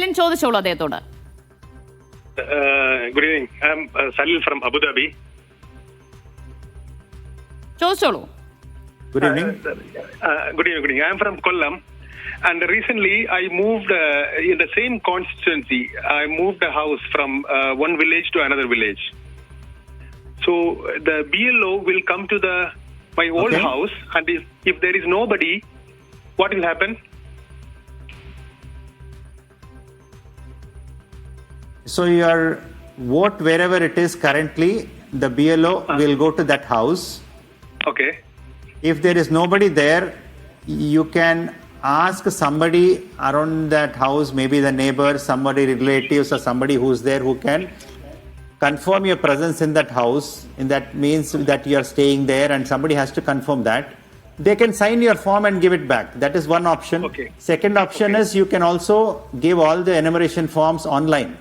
കിരൺ ചോദിച്ചോളൂ അദ്ദേഹത്തോട്. Good evening. I'm Salil from Abu Dhabi. ചോദിച്ചോളൂ. Good evening. Good evening. I'm from Kollam. And recently I moved in the same constituency. I moved a house from one village to another village. So the BLO will come to my old house, and if there is nobody, what will happen? So your vote, wherever it is currently, the BLO will go to that house. Okay. If there is nobody there, you can ask somebody around that house, maybe the neighbor, somebody, relatives, or somebody who's there who can confirm your presence in that house. And that means that you are staying there, and somebody has to confirm that. They can sign your form and give it back. That is one option. Okay. Second option is you can also give all the enumeration forms online.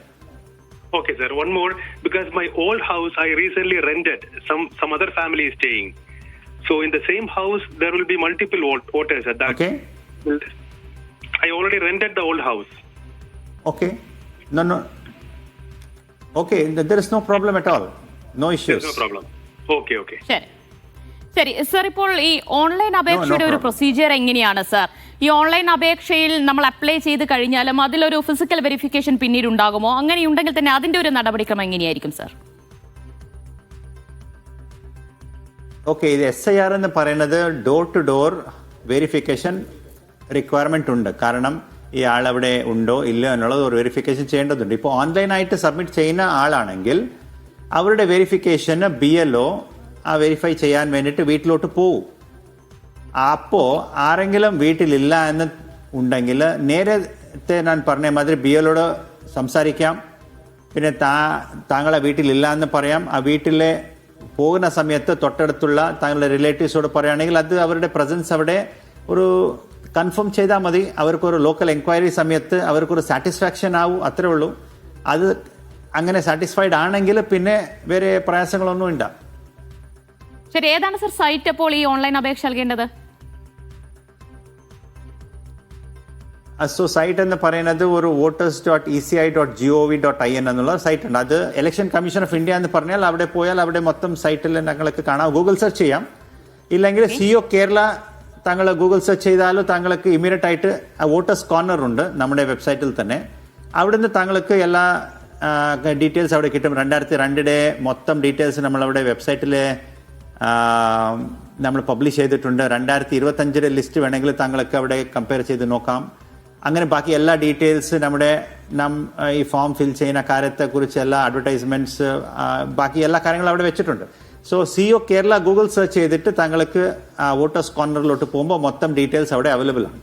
Okay, sir. One more, because my old house I recently rented. Some other family is staying. So in the same house there will be multiple voters at that. Okay. I already rented the old house. Okay. No. Okay, there is no problem at all. No issues. There's no problem. Okay. ശരി sir, ഇപ്പോൾ ഈ online അപേക്ഷയുടെ ഒരു procedure എങ്ങനെയാണ് sir? ഈ online അപേക്ഷയിൽ നമ്മൾ apply ചെയ്ത് കഴിഞ്ഞാലും അതിലൊരു ഫിസിക്കൽ വെരിഫിക്കേഷൻ പിന്നീട് ഉണ്ടാകുമോ? അങ്ങനെയുണ്ടെങ്കിൽ തന്നെ അതിന്റെ ഒരു നടപടിക്രമം എങ്ങനെയായിരിക്കും സർ? ഓക്കെ, ഇത് SIR എന്ന് പറയുന്നത് door to door verification requirement ഉണ്ട്. കാരണം ഈ ആൾ അവിടെ ഉണ്ടോ ഇല്ലയോ എന്നുള്ളത് ഒരു വെരിഫിക്കേഷൻ ചെയ്യേണ്ടതുണ്ട്. ഇപ്പോൾ ഓൺലൈനായിട്ട് സബ്മിറ്റ് ചെയ്യുന്ന ആളാണെങ്കിൽ അവരുടെ വെരിഫിക്കേഷന് BLO ആ വെരിഫൈ ചെയ്യാൻ വേണ്ടിയിട്ട് വീട്ടിലോട്ട് പോകും. അപ്പോൾ ആരെങ്കിലും വീട്ടിലില്ല എന്ന് ഉണ്ടെങ്കിൽ നേരത്തെ ഞാൻ പറഞ്ഞ മാതിരി BLOയോട് സംസാരിക്കാം. പിന്നെ താങ്കളെ വീട്ടിലില്ല എന്ന് പറയാം. ആ വീട്ടിലെ പോകുന്ന സമയത്ത് തൊട്ടടുത്തുള്ള താങ്കളുടെ റിലേറ്റീവ്സോട് പറയുകയാണെങ്കിൽ അത് അവരുടെ പ്രസൻസ് അവിടെ ഒരു കൺഫേം ചെയ്താൽ മതി. അവർക്കൊരു ലോക്കൽ എൻക്വയറി സമയത്ത് അവർക്കൊരു സാറ്റിസ്ഫാക്ഷൻ ആവും, അത്രേ ഉള്ളൂ. അത് അങ്ങനെ സാറ്റിസ്ഫൈഡ് ആണെങ്കിൽ പിന്നെ വേറെ പ്രയാസങ്ങളൊന്നും ഇല്ല. ശരി, ഏതാണ് സർ സൈറ്റ് അപ്പോൾ ഈ ഓൺലൈൻ അപേക്ഷ നൽകേണ്ടത്? സോ സൈറ്റ് എന്ന് പറയുന്നത് ഒരു voters.eci.gov.in എന്നുള്ള സൈറ്റ് ഉണ്ട്. അത് ഇലക്ഷൻ കമ്മീഷൻ ഓഫ് ഇന്ത്യ എന്ന് പറഞ്ഞാൽ അവിടെ പോയാൽ അവിടെ മൊത്തം സൈറ്റിൽ ഞങ്ങൾക്ക് കാണാം. ഗൂഗിൾ സെർച്ച് ചെയ്യാം. ഇല്ലെങ്കിൽ CO കേരള താങ്കൾ ഗൂഗിൾ സെർച്ച് ചെയ്താലും താങ്കൾക്ക് ഇമ്മീഡിയറ്റ് ആയിട്ട് വോട്ടേഴ്സ് കോർണർ ഉണ്ട് നമ്മുടെ വെബ്സൈറ്റിൽ തന്നെ. അവിടുന്ന് താങ്കൾക്ക് എല്ലാ ഡീറ്റെയിൽസ് അവിടെ കിട്ടും. 2002 മൊത്തം ഡീറ്റെയിൽസ് നമ്മളവിടെ വെബ്സൈറ്റിൽ നമ്മൾ പബ്ലിഷ് ചെയ്തിട്ടുണ്ട്. 2025 ലിസ്റ്റ് വേണമെങ്കിൽ താങ്കൾക്ക് അവിടെ കമ്പയർ ചെയ്ത് നോക്കാം. അങ്ങനെ ബാക്കി എല്ലാ ഡീറ്റെയിൽസ് നമ്മുടെ ഈ ഫോം ഫിൽ ചെയ്യുന്ന കാര്യത്തെക്കുറിച്ച് എല്ലാ അഡ്വർടൈസ്മെന്റ്സ് ബാക്കി എല്ലാ കാര്യങ്ങളും അവിടെ വെച്ചിട്ടുണ്ട്. So CO Kerala Google search ചെയ്തിട്ട് താങ്കൾക്ക് വോട്ടേഴ്സ് കോർണറിലോട്ട് പോകുമ്പോൾ മൊത്തം ഡീറ്റെയിൽസ് അവിടെ അവൈലബിൾ ആണ്.